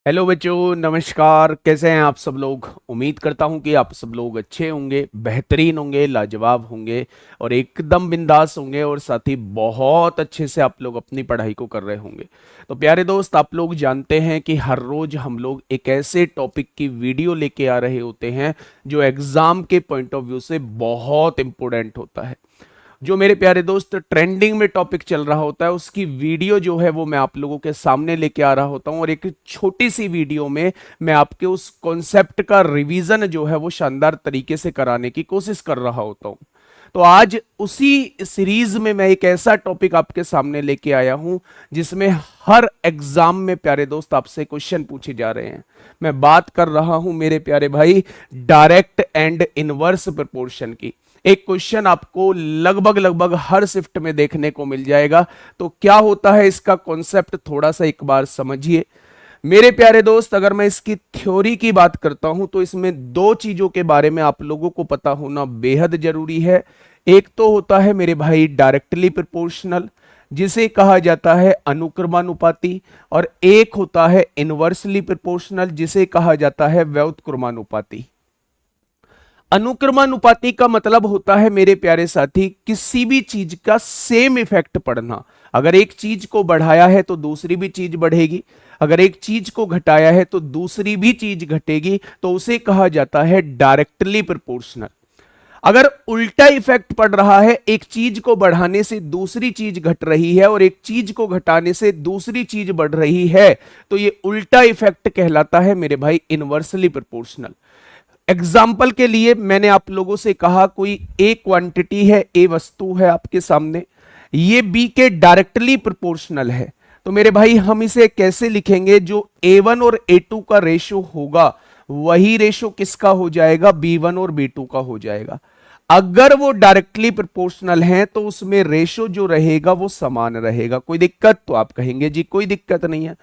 Hello बच्चों, नमस्कार। कैसे हैं आप सब लोग? उम्मीद करता हूं कि आप सब लोग अच्छे होंगे, बेहतरीन होंगे, लाजवाब होंगे और एकदम बिंदास होंगे और साथ ही बहुत अच्छे से आप लोग अपनी पढ़ाई को कर रहे होंगे। तो प्यारे दोस्त, आप लोग जानते हैं कि हर रोज हम लोग एक ऐसे टॉपिक की वीडियो लेके आ रहे होते हैं जो एग्जाम के पॉइंट ऑफ व्यू से बहुत इंपॉर्टेंट होता है। जो मेरे प्यारे दोस्त ट्रेंडिंग में टॉपिक चल रहा होता है उसकी वीडियो जो है वो मैं आप लोगों के सामने लेके आ रहा होता हूं और एक छोटी सी वीडियो में मैं आपके उस कॉन्सेप्ट का रिवीजन जो है वो शानदार तरीके से कराने की कोशिश कर रहा होता हूं। तो आज उसी सीरीज में मैं एक ऐसा टॉपिक आपके सामने लेके आया हूं जिसमें हर एग्जाम में प्यारे दोस्त आपसे क्वेश्चन पूछे जा रहे हैं। मैं बात कर रहा हूं मेरे प्यारे भाई डायरेक्ट एंड इनवर्स प्रोपोर्शन की। एक क्वेश्चन आपको लगभग लगभग हर शिफ्ट में देखने को मिल जाएगा। तो क्या होता है इसका कॉन्सेप्ट, थोड़ा सा एक बार समझिए मेरे प्यारे दोस्त। अगर मैं इसकी थ्योरी की बात करता हूं तो इसमें दो चीजों के बारे में आप लोगों को पता होना बेहद जरूरी है। एक तो होता है मेरे भाई डायरेक्टली प्रोपोर्शनल, जिसे कहा जाता है अनुक्रमानुपाती, और एक होता है इनवर्सली प्रोपोर्शनल, जिसे कहा जाता है व्युत्क्रमानुपाती। अनुक्रमानुपाती का मतलब होता है मेरे प्यारे साथी किसी भी चीज का सेम इफेक्ट पड़ना। अगर एक चीज को बढ़ाया है तो दूसरी भी चीज बढ़ेगी, अगर एक चीज को घटाया है तो दूसरी भी चीज घटेगी, तो उसे कहा जाता है डायरेक्टली प्रोपोर्शनल। अगर उल्टा इफेक्ट पड़ रहा है, एक चीज को बढ़ाने से दूसरी चीज घट रही है और एक चीज को घटाने से दूसरी चीज बढ़ रही है, तो ये उल्टा इफेक्ट कहलाता है मेरे भाई इनवर्सली प्रोपोर्शनल। एग्जाम्पल के लिए मैंने आप लोगों से कहा कोई ए क्वांटिटी है, ए वस्तु है आपके सामने, ये बी के डायरेक्टली प्रोपोर्शनल है। तो मेरे भाई हम इसे कैसे लिखेंगे? जो A1 और A2 का रेशो होगा वही रेशो किसका हो जाएगा? B1 और B2 का हो जाएगा। अगर वो डायरेक्टली प्रोपोर्शनल है तो उसमें रेशो जो रहेगा वो समान रहेगा। कोई दिक्कत? तो आप कहेंगे जी कोई दिक्कत नहीं है।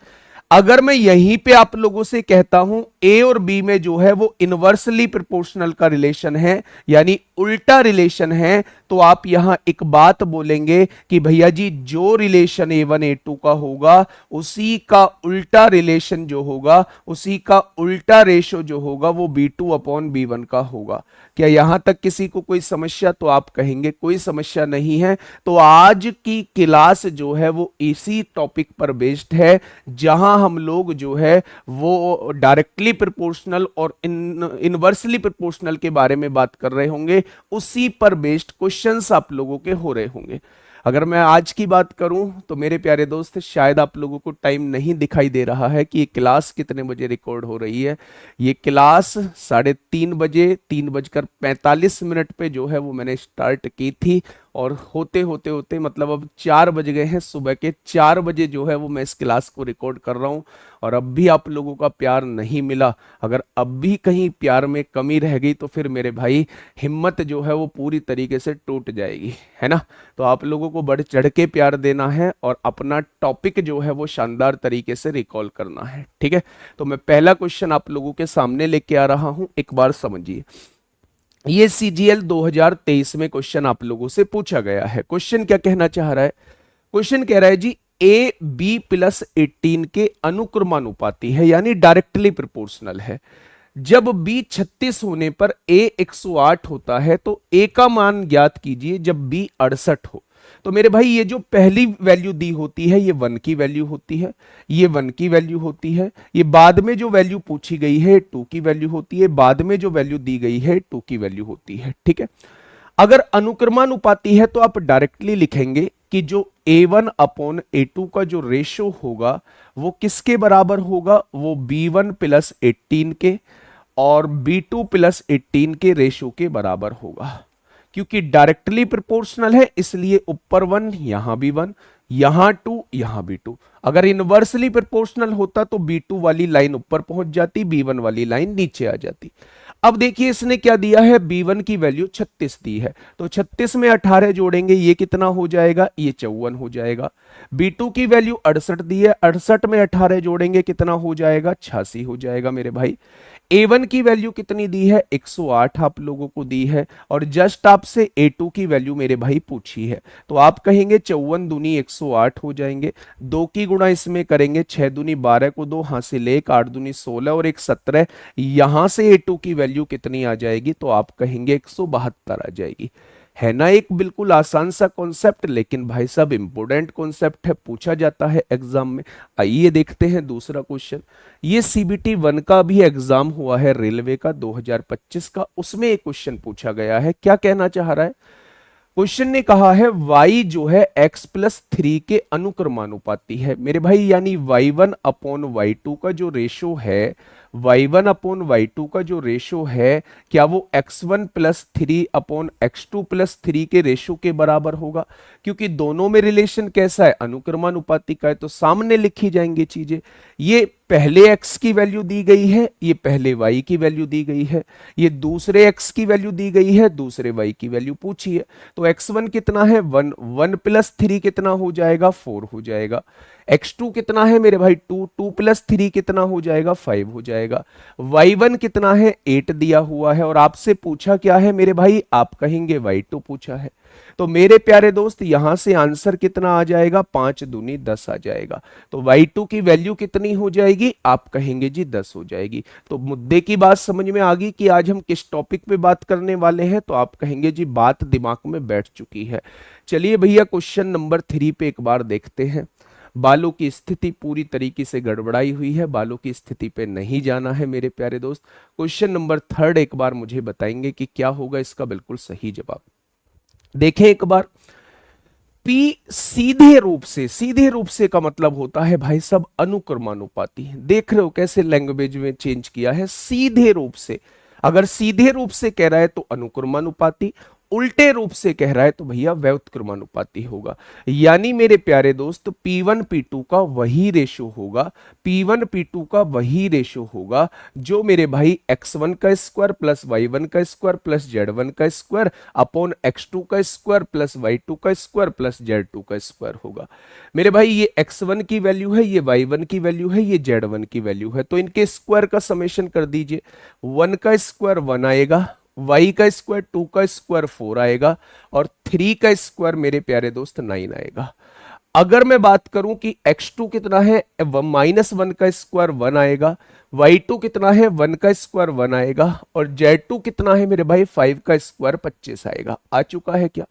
अगर मैं यहीं पे आप लोगों से कहता हूं ए और बी में जो है वो इनवर्सली प्रोपोर्शनल का रिलेशन है, यानी उल्टा रिलेशन है, तो आप यहां एक बात बोलेंगे कि भैया जी जो रिलेशन A1 A2 का होगा उसी का उल्टा रिलेशन जो होगा, उसी का उल्टा रेशो जो होगा वो B2 अपॉन B1 का होगा। क्या यहां तक किसी को कोई समस्या? तो आप कहेंगे कोई समस्या नहीं है। तो आज की क्लास जो है वो इसी टॉपिक पर बेस्ड है, जहां हम लोग जो है वो डायरेक्टली प्रोपोर्शनल और इनवर्सली प्रोपोर्शनल के बारे में बात कर रहे होंगे। उसी पर बेस्ड क्वेश्चंस आप लोगों के हो रहे होंगे। अगर मैं आज की बात करूं तो मेरे प्यारे दोस्त शायद आप लोगों को टाइम नहीं दिखाई दे रहा है कि ये क्लास कितने बजे रिकॉर्ड हो रही है। ये क्लास 3:30 बजे 3:45 पे जो है वो मैंने स्टार्ट की थी और होते होते होते मतलब अब 4 बज गए हैं। सुबह के 4 बजे जो है वो मैं इस क्लास को रिकॉर्ड कर रहा हूँ और अब भी आप लोगों का प्यार नहीं मिला। अगर अब भी कहीं प्यार में कमी रह गई तो फिर मेरे भाई हिम्मत जो है वो पूरी तरीके से टूट जाएगी, है ना। तो आप लोगों को बढ़ चढ़ के प्यार देना है और अपना टॉपिक जो है वो शानदार तरीके से रिकॉल करना है, ठीक है। तो मैं पहला क्वेश्चन आप लोगों के सामने लेके आ रहा हूं, एक बार समझिए। ये CGL 2023 में क्वेश्चन आप लोगों से पूछा गया है। क्वेश्चन क्या कहना चाह रहा है? क्वेश्चन कह रहा है जी AB+18 के अनुक्रमानुपाती है, यानी डायरेक्टली प्रोपोर्शनल है। जब B 36 होने पर A 108 होता है तो A का मान ज्ञात कीजिए जब B 68 हो। तो मेरे भाई ये जो पहली वैल्यू दी होती है ये 1 की वैल्यू होती है, ये 1 की वैल्यू होती है। ये बाद में जो वैल्यू पूछी गई है 2 की वैल्यू होती है, बाद में जो वैल्यू दी गई है 2 की वैल्यू होती है, ठीक है। अगर अनुक्रमानुपाती है तो आप डायरेक्टली लिखेंगे कि जो A1 अपॉन A2 का जो रेशो होगा वो किसके बराबर होगा? वो B1 प्लस 18 के और B2 प्लस 18 के रेशो के बराबर होगा। क्योंकि डायरेक्टली प्रोपोर्शनल है इसलिए ऊपर 1, यहां भी 1, यहां 2, यहां भी 2। अगर इनवर्सली प्रोपोर्शनल होता तो B2 वाली लाइन ऊपर पहुंच जाती, B1 वाली लाइन नीचे आ जाती। अब देखिए इसने क्या दिया है, B1 की वैल्यू 36 दी है, तो 36 में 18 जोड़ेंगे ये कितना हो जाएगा? ये 54 हो जाएगा। B2 की वैल्यू 68 दी है, 68 में 18 जोड़ेंगे कितना हो जाएगा, 86 हो जाएगा मेरे भाई। A1 की वैल्यू कितनी दी है, 108 आप लोगों को दी है, और जस्ट आपसे A2 की वैल्यू मेरे भाई पूछी है। तो आप कहेंगे 54 दूनी 108 हो जाएंगे, 2 की गुणा इसमें करेंगे, 6 दूनी 12 को 2 हासिल 1, 8 दूनी 16 और 1 17, यहां से A2 की वैल्यू कितनी आ जाएगी, तो आप कहेंगे 172 आ जाएगी। है ना एक बिल्कुल आसान सा कॉन्सेप्ट, लेकिन भाई साहब इंपॉर्टेंट कॉन्सेप्ट है, पूछा जाता है एग्जाम में। आइए देखते हैं दूसरा क्वेश्चन। ये CBT 1 का भी एग्जाम हुआ है रेलवे का 2025 का, उसमें एक क्वेश्चन पूछा गया है। क्या कहना चाह रहा है क्वेश्चन ने, कहा है y जो है x+3 के अनुक्रमानुपाती है मेरे भाई, यानी y1 अपॉन y2 का जो रेशो है, y1 अपॉन y2 का जो रेशो है, क्या वो x1+3 अपॉन x2+3 के रेशो के बराबर होगा। क्योंकि दोनों में रिलेशन कैसा है, अनुक्रमानुपाती का है, तो सामने लिखी जाएंगी चीजें। ये पहले x की वैल्यू दी गई है, ये पहले y की वैल्यू दी गई है, ये दूसरे x की वैल्यू दी गई है, दूसरे y की वैल्यू पूछी है। तो x1 कितना है 1, 1+3 कितना हो जाएगा 4 हो जाएगा। x2 कितना है मेरे भाई 2, 2+3 कितना हो जाएगा 5 हो जाएगा। y1 कितना है 8 दिया हुआ है, और आपसे पूछा क्या है मेरे भाई, आप कहेंगे y2 पूछा है। तो मेरे प्यारे दोस्त यहां से आंसर कितना आ जाएगा, 5 दूनी 10 आ जाएगा। तो y2 की वैल्यू कितनी हो जाएगी, आप कहेंगे जी 10 हो जाएगी। तो मुद्दे की बात समझ में आ गई कि आज हम किस टॉपिक पे बात करने वाले हैं, तो आप कहेंगे जी बात दिमाग में बैठ चुकी है। चलिए भैया क्वेश्चन नंबर 3 पे एक बार देखते हैं। बालों की स्थिति पूरी तरीके से गड़बड़ाई हुई है, बालों की स्थिति पे नहीं जाना है मेरे प्यारे दोस्त। क्वेश्चन नंबर 3 एक बार मुझे बताएंगे कि क्या होगा इसका बिल्कुल सही जवाब। देखें एक बार, P सीधे रूप से का मतलब होता है भाई सब अनुक्रमानुपाती। देख रहे हो कैसे लैंग्वेज में चेंज किया है, सीधे रूप से। अगर सीधे रूप से कह रहा है तो अनुक्रमानुपाती, उल्टे रूप से कह रहा है तो भैया व्युत्क्रमानुपाती होगा। यानी मेरे प्यारे दोस्त P1 P2 का वही रेशो होगा, P1 P2 का वही रेशो होगा जो मेरे भाई x1 का स्क्वायर प्लस y1 का स्क्वायर प्लस z1 का स्क्वायर अपॉन x2 का स्क्वायर प्लस y2 का स्क्वायर प्लस z2 का स्क्वायर होगा। मेरे भाई ये x1 की वैल्यू है, ये y1 की वैल्यू है, ये z1 की वैल्यू है, तो इनके स्क्वायर का समेशन कर दीजिए। 1 का स्क्वायर 1 आएगा, y का स्क्वायर 2 का स्क्वायर 4 आएगा, और 3 का स्क्वायर मेरे प्यारे दोस्त 9 आएगा। अगर मैं बात करूं कि x2 कितना है, -1 का स्क्वायर 1 आएगा, y2 कितना है 1 का स्क्वायर 1 आएगा, और z2 कितना है मेरे भाई 5 का स्क्वायर 25 आएगा। आ चुका है क्या।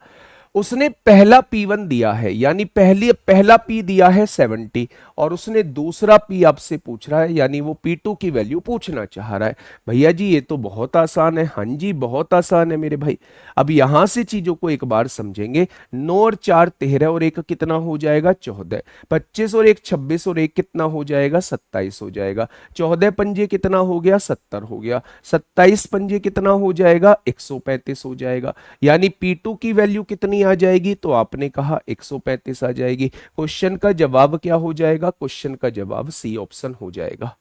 उसने पहला P1 दिया है, यानी पहला P दिया है 70, और उसने दूसरा P आपसे पूछ रहा है, यानी वो P2 की वैल्यू पूछना चाह रहा है। भैया जी ये तो बहुत आसान है, हाँ जी बहुत आसान है मेरे भाई। अब यहां से चीजों को एक बार समझेंगे। 9 और 4 13 और 1 कितना हो जाएगा 14, 25 और 1 26 और 1 कितना हो जाएगा 27 हो जाएगा। 14 पंजे कितना हो गया 70 हो गया, 27 पंजे कितना हो जाएगा 135 हो जाएगा। यानी P2 की वैल्यू कितनी आ जाएगी, तो आपने कहा 135 आ जाएगी। क्वेश्चन का जवाब क्या हो जाएगा, क्वेश्चन का जवाब सी ऑप्शन हो जाएगा।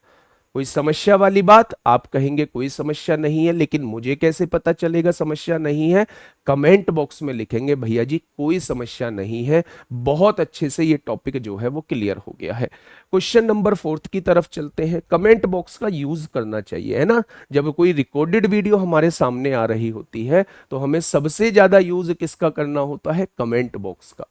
कोई समस्या वाली बात, आप कहेंगे कोई समस्या नहीं है, लेकिन मुझे कैसे पता चलेगा समस्या नहीं है। कमेंट बॉक्स में लिखेंगे भैया जी कोई समस्या नहीं है, बहुत अच्छे से ये टॉपिक जो है वो क्लियर हो गया है। क्वेश्चन नंबर 4 की तरफ चलते हैं। कमेंट बॉक्स का यूज करना चाहिए, है ना। जब कोई रिकॉर्डेड वीडियो हमारे सामने आ रही होती है तो हमें सबसे ज्यादा यूज किसका करना होता है, कमेंट बॉक्स का।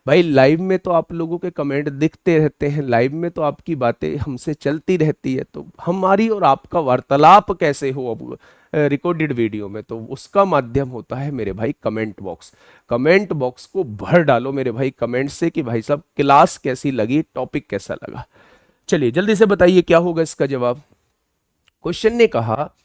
भाई लाइव में तो आप लोगों के कमेंट दिखते रहते हैं, लाइव में तो आपकी बातें हमसे चलती रहती है, तो हमारी और आपका वार्तालाप कैसे हो अब रिकॉर्डेड वीडियो में, तो उसका माध्यम होता है मेरे भाई कमेंट बॉक्स। कमेंट बॉक्स को भर डालो मेरे भाई कमेंट से कि भाई साहब क्लास कैसी लगी, टॉपिक कैसा लगा। चलिए जल्दी से बताइए क्या होगा इसका जवाब। क्वेश्चन ने कहा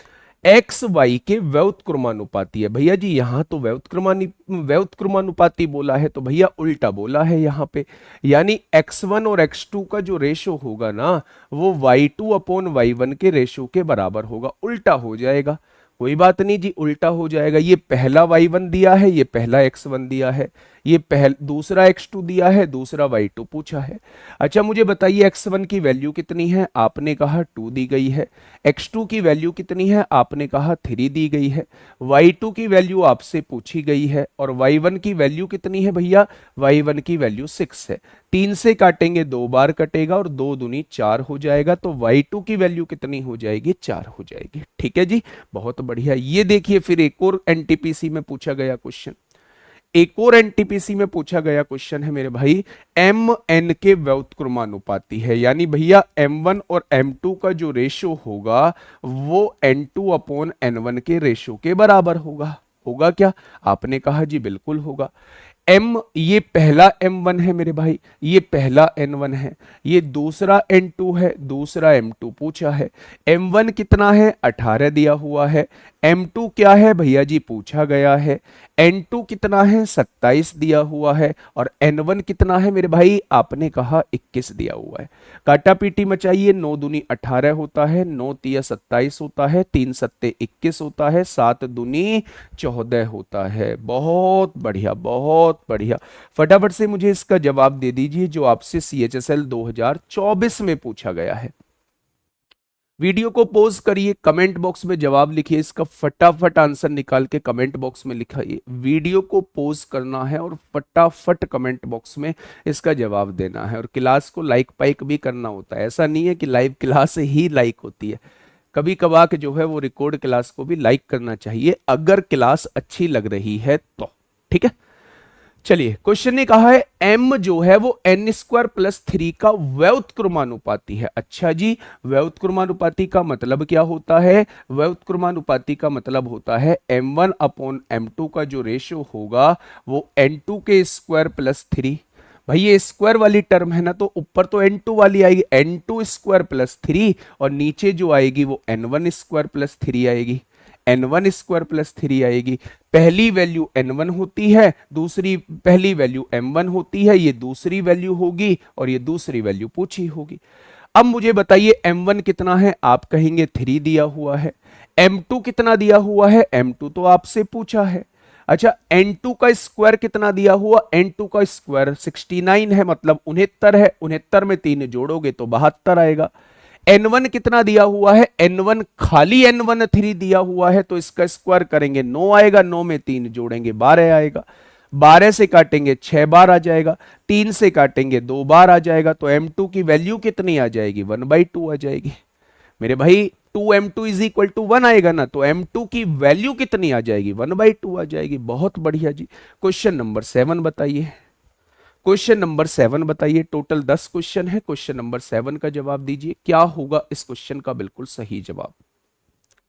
एक्स वाई के व्युत्क्रमानुपाती है। भैया जी यहां तो व्युत्क्रमानुपाती बोला है, तो भैया उल्टा बोला है यहां पे। यानी x1 और x2 का जो रेशो होगा ना, वो y2 अपॉन y1 के रेशो के बराबर होगा, उल्टा हो जाएगा। कोई बात नहीं जी, उल्टा हो जाएगा। ये पहला y1 दिया है, ये पहला x1 दिया है, ये दूसरा x2 दिया है, दूसरा y2 पूछा है। अच्छा मुझे बताइए x1 की वैल्यू कितनी है, आपने कहा 2 दी गई है। x2 की वैल्यू कितनी है, आपने कहा 3 दी गई है। y2 की वैल्यू आपसे पूछी गई है और y1 की वैल्यू कितनी है भैया, y1 की वैल्यू 6 है। 3 से काटेंगे 2 बार कटेगा और 2 दूनी 4 हो जाएगा, तो y2 की वैल्यू कितनी हो जाएगी, 4 हो जाएगी। ठीक है जी, बहुत बढ़िया। ये देखिए फिर एक और एनटीपीसी में पूछा गया क्वेश्चन, एक और एनटीपीसी में पूछा गया क्वेश्चन है मेरे भाई, एम एन के व्युत्क्रमानुपाती है, यानी भैया m1 और m2 का जो रेशो होगा वो n2 अपॉन n1 के रेशो के बराबर होगा। होगा क्या, आपने कहा जी बिल्कुल होगा। ये पहला m1 है मेरे भाई, ये पहला n1 है, ये दूसरा n2 है, दूसरा m2 पूछा है। m1 कितना है, 18 दिया हुआ है। m2 क्या है भैया जी, पूछा गया है। n2 कितना है, 27 दिया हुआ है। और n1 कितना है मेरे भाई, आपने कहा 21 दिया हुआ है। काटा पीटी मचाइए, 9 दूनी 18 होता है, 9 तिया 27 होता है, 3 सत्ते 21 होता है, 7 दूनी 14 होता है। बहुत बढ़िया, बहुत बढ़िया। फटाफट से मुझे इसका जवाब दे दीजिए जो आपसे CHSL 2024 में पूछा गया है। वीडियो को पॉज करिए, कमेंट बॉक्स में जवाब लिखिए, इसका फटाफट आंसर निकाल के कमेंट बॉक्स में लिखाइए। वीडियो को पॉज करना है और फटाफट कमेंट बॉक्स में इसका जवाब देना है। और क्लास को लाइक पाइक भी करना होता है, ऐसा नहीं है कि लाइव क्लास ही लाइक होती है, कभी कभार के जो है वो रिकॉर्ड क्लास को भी लाइक करना चाहिए अगर क्लास अच्छी लग रही है तो। ठीक है, चलिए क्वेश्चन ने कहा है m जो है वो n² + 3 का व्युत्क्रमानुपाती है। अच्छा जी, व्युत्क्रमानुपाती का मतलब क्या होता है, व्युत्क्रमानुपाती का मतलब होता है m1 अपॉन m2 का जो रेशियो होगा वो n2 के स्क्वायर प्लस 3। भाई ये स्क्वायर वाली टर्म है ना, तो ऊपर तो n2 वाली आएगी, n2 स्क्वायर प्लस 3, और नीचे जो आएगी वो n1 स्क्वायर प्लस 3 आएगी, n1 स्क्वायर प्लस 3 आएगी। पहली वैल्यू n1 होती है, दूसरी पहली वैल्यू m1 होती है, ये दूसरी वैल्यू होगी और ये दूसरी वैल्यू पूछी होगी। अब मुझे बताइए m1 कितना है, आप कहेंगे 3 दिया हुआ है। m2 कितना दिया हुआ है, m2 तो आपसे पूछा है। अच्छा n2 का स्क्वायर कितना दिया हुआ, n2 का स्क्वायर 69 है, मतलब 69 है, 69 में 3 जोड़ोगे तो 72 आएगा। n1 कितना दिया हुआ है, n1 खाली n1 3 दिया हुआ है, तो इसका स्क्वायर करेंगे 9 आएगा, 9 में 3 जोड़ेंगे 12 आएगा, 12 से काटेंगे 6 बार आ जाएगा, 3 से काटेंगे 2 बार आ जाएगा, तो m2 की वैल्यू कितनी आ जाएगी, 1/2 आ जाएगी। मेरे भाई 2m2 इज इक्वल टू 1 आएगा ना, तो m2 की वैल्यू कितनी आ जाएगी, 1/2 आ जाएगी। बहुत बढ़िया जी। क्वेश्चन नंबर 7 बताइए, क्वेश्चन नंबर 7 बताइए। टोटल 10 क्वेश्चन है, क्वेश्चन नंबर 7 का जवाब दीजिए, क्या होगा इस क्वेश्चन का बिल्कुल सही जवाब।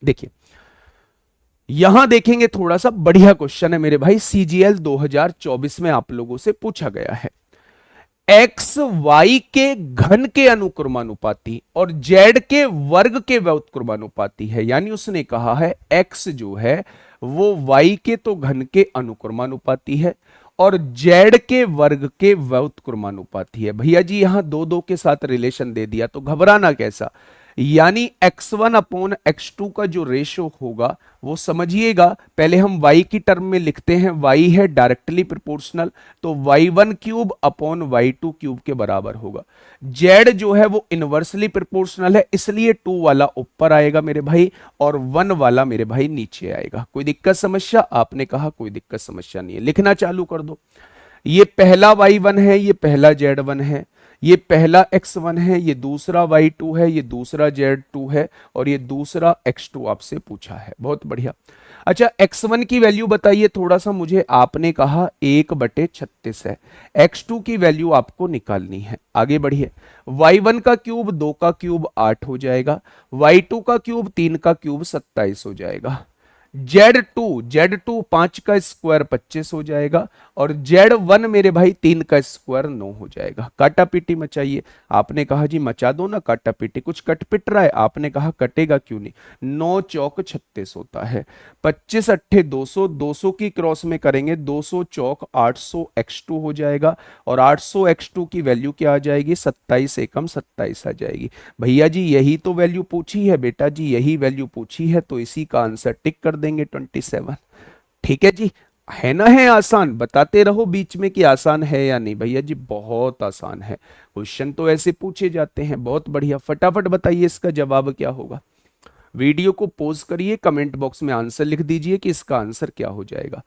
देखिए यहां देखेंगे, थोड़ा सा बढ़िया क्वेश्चन है मेरे भाई, CGL 2024 में आप लोगों से पूछा गया है। एक्स वाई के घन के अनुक्रमानुपाती और जेड के वर्ग के व्युत्क्रमानुपाती है, यानी उसने कहा है एक्स जो है वो वाई के तो घन के अनुक्रमानुपाती है और जेड के वर्ग के व्युत्क्रमानुपाती है। भैया जी यहां दो दो के साथ रिलेशन दे दिया तो घबराना कैसा, यानी x1 अपॉन x2 का जो रेशो होगा वो समझिएगा, पहले हम y की टर्म में लिखते हैं, y है डायरेक्टली प्रोपोर्शनल, तो y1 cube upon y2 cube के बराबर होगा। z जो है वो इनवर्सली प्रोपोर्शनल है, इसलिए 2 वाला ऊपर आएगा मेरे भाई और 1 वाला मेरे भाई नीचे आएगा। कोई दिक्कत समस्या, आपने कहा कोई दिक्कत समस्या नहीं है, लिखना चालू कर दो। ये पहला y1 है, ये पहला z1 है, ये पहला x1 है, ये दूसरा y2 है, ये दूसरा z2 है और ये दूसरा x2 आपसे पूछा है। बहुत बढ़िया। अच्छा x1 की वैल्यू बताइए थोड़ा सा मुझे, आपने कहा 1/36 है, x2 की वैल्यू आपको निकालनी है। आगे बढ़िए, y1 का क्यूब 2 का क्यूब 8 हो जाएगा, y2 का क्यूब 3 का क्यूब 27 हो जाएगा, Z2 5 का स्क्वायर 25 हो जाएगा और Z1 मेरे भाई 3 का स्क्वायर 9 हो जाएगा। काटा पीटी मचाइए, आपने कहा जी मचा दो ना काटा पीटी, कुछ कट पिट रहा है, आपने कहा कटेगा क्यों नहीं, 9 चौक 36 होता है, 25 अट्ठे 200, 200 की क्रॉस में करेंगे 200 चौक 800 x2 हो जाएगा और 800 x2 की वैल्यू क्या आ जाएगी, 27 एकम 27 आ जाएगी। भैया जी यही तो वैल्यू पूछी है बेटा जी, यही वैल्यू पूछी है, तो इसी का आंसर टिक कर देंगे 27। ठीक है जी, है ना, है आसान, बताते रहो बीच में कि आसान है या नहीं। भैया जी बहुत आसान है, क्वेश्चन तो ऐसे पूछे जाते हैं। बहुत बढ़िया, फटाफट बताइए इसका जवाब क्या होगा। वीडियो को पॉज करिए, कमेंट बॉक्स में आंसर लिख दीजिए कि इसका आंसर क्या हो जाएगा।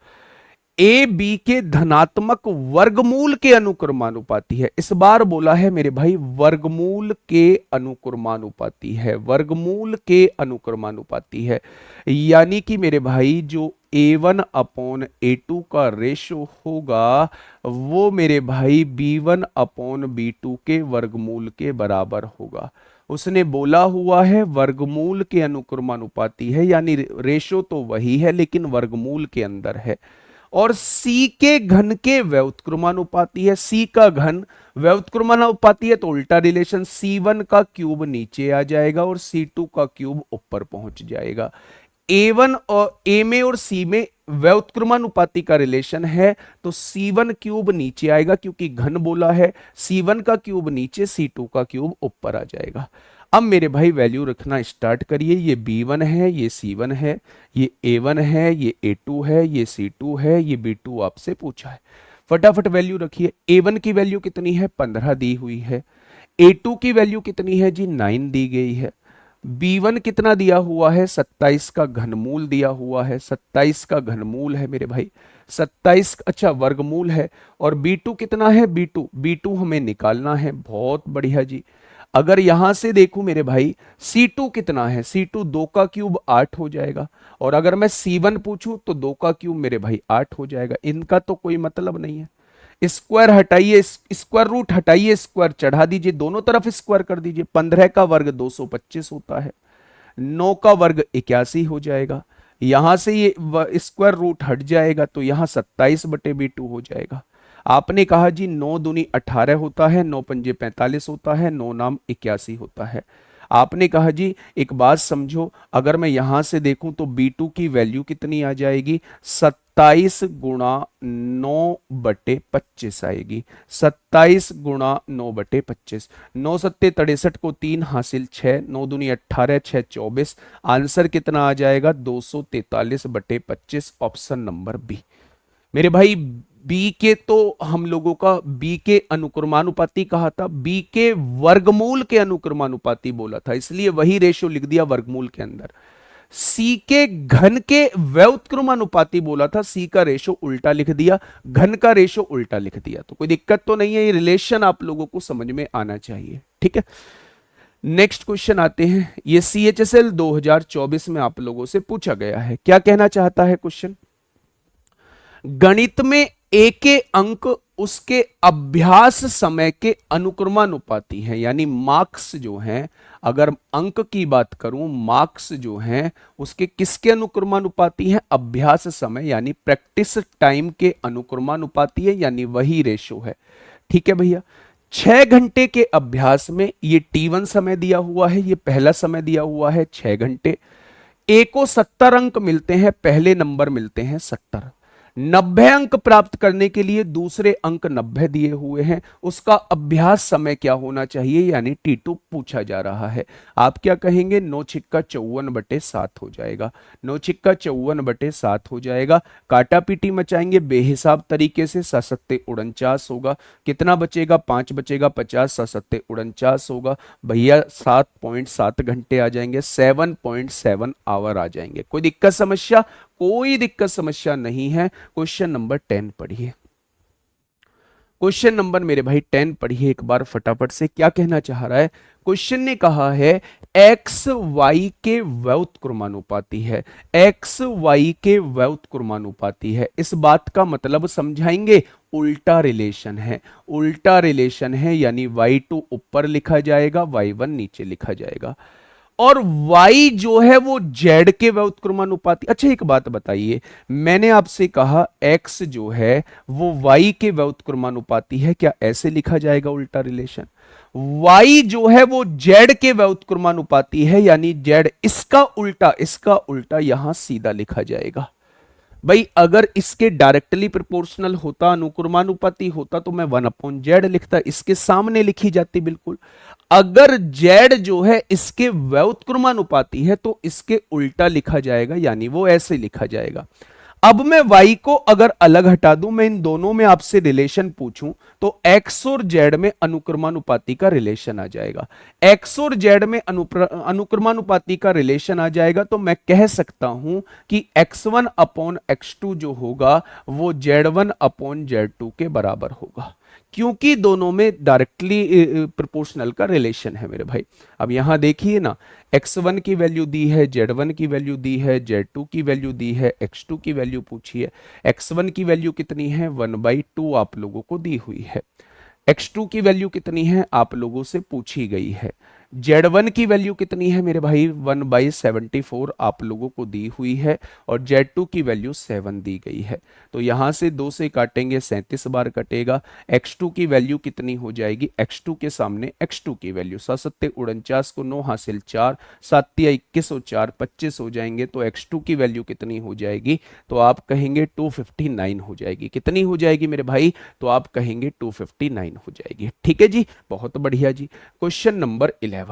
ए बी के धनात्मक वर्गमूल के अनुक्रमानुपाती है। इस बार बोला है मेरे भाई वर्गमूल के अनुक्रमानुपाती है, वर्गमूल के अनुक्रमानुपाती है। यानी कि मेरे भाई जो A1 अपॉन A2 का रेशो होगा वो मेरे भाई B1 अपॉन B2 के वर्गमूल के बराबर होगा। उसने बोला हुआ है वर्गमूल के अनुक्रमानुपाती है, यानी रेशो तो वही है लेकिन वर्गमूल के अंदर है। और C के घन के व्युत्क्रमानुपाती है, C का घन व्युत्क्रमानुपाती है तो उल्टा रिलेशन, C1 का क्यूब नीचे आ जाएगा और C2 का क्यूब ऊपर पहुंच जाएगा। A1 और A में और C में व्युत्क्रमानुपाती का रिलेशन है तो C1 क्यूब नीचे आएगा, क्योंकि घन बोला है, C1 का क्यूब नीचे, C2 का क्यूब ऊपर आ जाएगा। अब मेरे भाई वैल्यू रखना स्टार्ट करिए। ये B1 है, ये C1 है, ये A1 है, ये A2 है, ये C2 है, ये B2 आपसे पूछा है। फटाफट वैल्यू रखिए। A1 की वैल्यू कितनी है, 15 दी हुई है। A2 की वैल्यू कितनी है जी, 9 दी गई है। B1 कितना दिया हुआ है, 27 का घनमूल दिया हुआ है, 27 का घनमूल है मेरे भाई, 27, अच्छा वर्गमूल है। और B2 कितना है, B2 हमें निकालना है। बहुत बढ़िया जी। अगर यहां से देखूं मेरे भाई C2 कितना है, C2 2 का क्यूब 8 हो जाएगा। और अगर मैं C1 पूछूं तो 2 का क्यूब मेरे भाई 8 हो जाएगा। इनका तो कोई मतलब नहीं है। स्क्वायर हटाइए, स्क्वायर रूट हटाइए, स्क्वायर चढ़ा दीजिए, दोनों तरफ स्क्वायर कर दीजिए। 15 का वर्ग 225 होता है, 9 का वर्ग 81 हो जाएगा। यहां से ये स्क्वायर रूट हट जाएगा तो यहां 27/2 हो जाएगा। आपने कहा जी 9 दूनी 18 होता है, 9 पंजे 45 होता है, 9 नाम 81 होता है। आपने कहा जी एक बात समझो, अगर मैं यहां से देखूं तो B2 की वैल्यू कितनी आ जाएगी, 27 गुणा 9/25 आएगी। 27 गुणा 9/25, 9 सत्ते 63 को 3 हासिल 6, 9 दूनी 18, 6 24। आंसर कितना आ जाएगा, 243/25, ऑप्शन नंबर बी। मेरे भाई बी के तो हम लोगों का बी के अनुक्रमानुपाती कहा था, बी के वर्गमूल के अनुक्रमानुपाती बोला था, इसलिए वही रेशो लिख दिया वर्गमूल के अंदर। सी के घन के व्युत्क्रमानुपाती बोला था, सी का रेशो उल्टा लिख दिया, घन का रेशो उल्टा लिख दिया। तो कोई दिक्कत तो नहीं है, ये रिलेशन आप लोगों को समझ में आना चाहिए। ठीक है, नेक्स्ट क्वेश्चन आते हैं। ये CHSL 2024 में आप लोगों से पूछा गया है। क्या कहना चाहता है क्वेश्चन, गणित में ए के अंक उसके अभ्यास समय के अनुक्रमानुपाती हैं, यानी मार्क्स जो हैं, अगर अंक की बात करूं, मार्क्स जो हैं उसके किसके अनुक्रमानुपाती हैं, अभ्यास समय यानी प्रैक्टिस टाइम के अनुक्रमानुपाती है, यानी वही रेशो है। ठीक है भैया, 6 घंटे के अभ्यास में ये T1 समय दिया हुआ है, ये पहला समय दिया हुआ है 6 घंटे। ए को 70 अंक मिलते हैं, पहले नंबर मिलते हैं 70। 90 अंक प्राप्त करने के लिए दूसरे अंक 90 दिए हुए हैं, उसका अभ्यास समय क्या होना चाहिए, यानी T2 पूछा जा रहा है। आप क्या कहेंगे, 9 छिक्का 54/7 हो जाएगा, 9 छिक्का 54/7 हो जाएगा। काटा पीटी मचाएंगे बेहिसाब तरीके से, 7×7 होगा, कितना बचेगा, 5 बचेगा 50, 7×7 होगा भैया, 7.7 घंटे आ जाएंगे, 7.7 आवर आ जाएंगे। कोई दिक्कत समस्या, कोई दिक्कत समस्या नहीं है। क्वेश्चन नंबर 10 पढ़िए, क्वेश्चन नंबर मेरे भाई 10 पढ़िए एक बार फटाफट से। क्या कहना चाह रहा है, क्वेश्चन ने कहा है एक्स वाई के व्युत्क्रमानुपाती है, एक्स वाई के व्युत्क्रमानुपाती है। इस बात का मतलब समझाएंगे, उल्टा रिलेशन है, उल्टा रिलेशन है, यानी y2 ऊपर लिखा जाएगा, y1 नीचे लिखा जाएगा। और y जो है वो z के व्युत्क्रमानुपाती। अच्छा एक बात बताइए, मैंने आपसे कहा x जो है वो y के व्युत्क्रमानुपाती है, क्या ऐसे लिखा जाएगा उल्टा रिलेशन? y जो है वो z के व्युत्क्रमानुपाती है, यानी z इसका उल्टा यहां सीधा लिखा जाएगा। भाई अगर इसके डायरेक्टली प्रोपोर्शनल होता, अनुक्रमानुपाती होता, तो मैं 1/z लिखता, इसके सामने लिखी जाती बिल्कुल। अगर z जो है इसके व्युत्क्रमानुपाती है तो इसके उल्टा लिखा जाएगा, यानी वो ऐसे लिखा जाएगा। अब मैं y को अगर अलग हटा दूं, मैं इन दोनों में आपसे रिलेशन पूछूं तो x और z में अनुक्रमानुपाती का रिलेशन आ जाएगा। x और z में अनुक्रमानुपाती का रिलेशन आ जाएगा तो मैं कह सकता हूं कि x1 अपॉन x2 जो होगा वो z1 अपॉन z2 के बराबर होगा, क्योंकि दोनों में डायरेक्टली प्रोपोर्शनल का रिलेशन है मेरे भाई। अब यहां देखिए ना, x1 की वैल्यू दी है, z1 की वैल्यू दी है, z2 की वैल्यू दी है, x2 की वैल्यू पूछी है। x1 की वैल्यू कितनी है, 1/2 आप लोगों को दी हुई है। x2 की वैल्यू कितनी है आप लोगों से पूछी गई है। Z1 की वैल्यू कितनी है मेरे भाई, 1/74 आप लोगों को दी हुई है, और Z2 की वैल्यू 7 दी गई है। तो यहां से 2 से काटेंगे 37 बार कटेगा। x2 की वैल्यू कितनी हो जाएगी, x2 के सामने x2 की वैल्यू 7 49 को 9 हासिल 4, 7 21 और 4 25 हो जाएंगे, तो x2 की वैल्यू कितनी हो जाएगी, तो आप कहेंगे 259 हो जाएगी। कितनी हो जाएगी मेरे भाई, तो आप कहेंगे 259 हो जाएगी। ठीक है जी, बहुत बढ़िया जी। क्वेश्चन नंबर 11,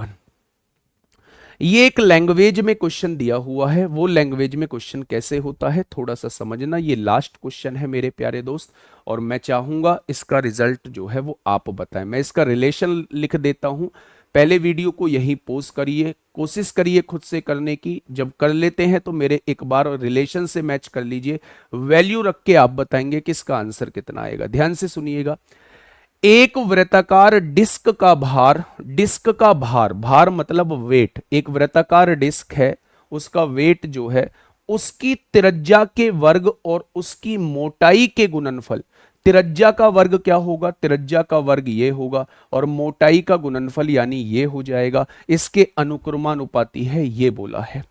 ये एक लैंग्वेज में क्वेश्चन दिया हुआ है। वो लैंग्वेज में क्वेश्चन कैसे होता है थोड़ा सा समझना। ये लास्ट क्वेश्चन है मेरे प्यारे दोस्त, और मैं चाहूंगा इसका रिजल्ट जो है वो आप बताएं। मैं इसका रिलेशन लिख देता हूं, पहले वीडियो को यही पोज करिए, कोशिश करिए खुद से करने की। जब कर लेते हैं तो मेरे एक बार रिलेशन से मैच कर लीजिए, वैल्यू रख के आप बताएंगे कि इसका आंसर कितना आएगा। ध्यान से सुनिएगा। एक वृत्ताकार डिस्क का भार, डिस्क का भार, भार मतलब वेट, एक वृत्ताकार डिस्क है, उसका वेट जो है उसकी त्रिज्या के वर्ग और उसकी मोटाई के गुणनफल। त्रिज्या का वर्ग क्या होगा, त्रिज्या का वर्ग ये होगा, और मोटाई का गुणनफल यानी ये हो जाएगा, इसके अनुक्रमानुपाती है, ये बोला है।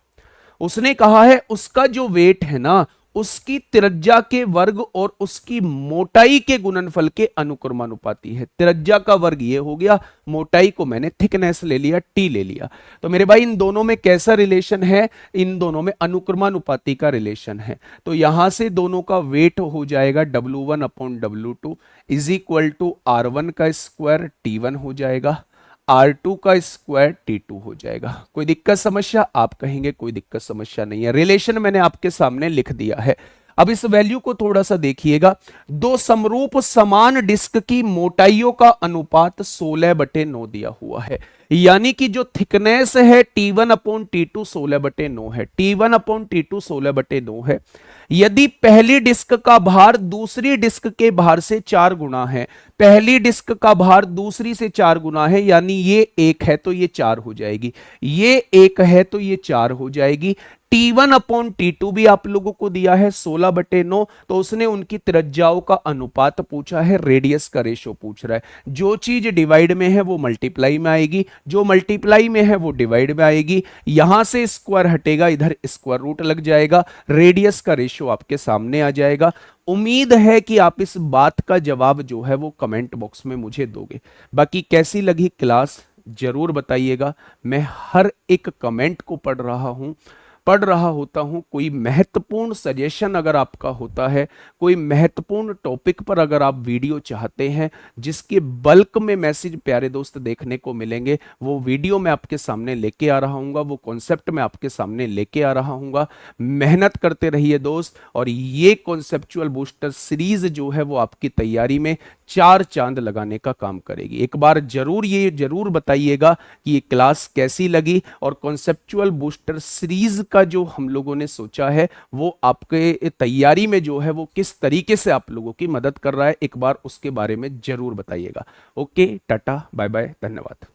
उसने कहा है उसका जो वेट है ना, उसकी त्रिज्या के वर्ग और उसकी मोटाई के गुणनफल के अनुक्रमानुपाती है। त्रिज्या का वर्ग ये हो गया, मोटाई को मैंने थिकनेस ले लिया, टी ले लिया। तो मेरे भाई इन दोनों में कैसा रिलेशन है, इन दोनों में अनुक्रमानुपाती का रिलेशन है। तो यहां से दोनों का वेट हो जाएगा W1 upon W2 is equal to R1 का स्क्वायर T1 हो जाएगा, R2 का स्क्वायर T2 हो जाएगा। कोई दिक्कत समस्या, आप कहेंगे कोई दिक्कत समस्या नहीं है। रिलेशन मैंने आपके सामने लिख दिया है। अब इस वैल्यू को थोड़ा सा देखिएगा। दो समरूप समान डिस्क की मोटाइयों का अनुपात 16/9 दिया हुआ है, यानी कि जो थिकनेस है T1 अपॉन T2 16/9 है, T1 अपॉन T2 16/9 है। यदि पहली डिस्क का भार दूसरी डिस्क के भार से 4 गुना है, पहली डिस्क का भार दूसरी से 4 गुना है, यानी ये 1 है तो ये 4 हो जाएगी, ये 1 है तो ये 4 हो जाएगी। T1 अपॉन T2 भी आप लोगों को दिया है 16/9, तो उसने उनकी त्रिज्याओं का अनुपात पूछा है, रेडियस का रेशो पूछ रहा है। जो चीज डिवाइड में है वो मल्टीप्लाई में आएगी, जो मल्टीप्लाई में है वो डिवाइड में आएगी। यहां से स्क्वायर हटेगा, इधर स्क्वायर रूट लग जाएगा, रेडियस का रेशो आपके सामने आ जाएगा। उम्मीद है कि आप इस बात का जवाब जो है वो कमेंट बॉक्स में मुझे दोगे। बाकी कैसी लगी क्लास जरूर बताइएगा। मैं हर एक कमेंट को पढ़ रहा होता हूं। कोई महत्वपूर्ण सजेशन अगर आपका होता है, कोई महत्वपूर्ण टॉपिक पर अगर आप वीडियो चाहते हैं जिसके बल्क में मैसेज प्यारे दोस्त देखने को मिलेंगे, वो वीडियो मैं आपके सामने लेके आ रहा हूँगा, वो कॉन्सेप्ट मैं आपके सामने लेके आ रहा हूँगा। मेहनत करते रहिए दोस्त, और ये कॉन्सेप्चुअल बूस्टर सीरीज जो है वो आपकी तैयारी में 4 चांद लगाने का काम करेगी। एक बार जरूर बताइएगा कि ये क्लास कैसी लगी, और कॉन्सेप्चुअल बूस्टर सीरीज का जो हम लोगों ने सोचा है वो आपके तैयारी में जो है वो किस तरीके से आप लोगों की मदद कर रहा है, एक बार उसके बारे में जरूर बताइएगा। ओके, टाटा बाय बाय, धन्यवाद।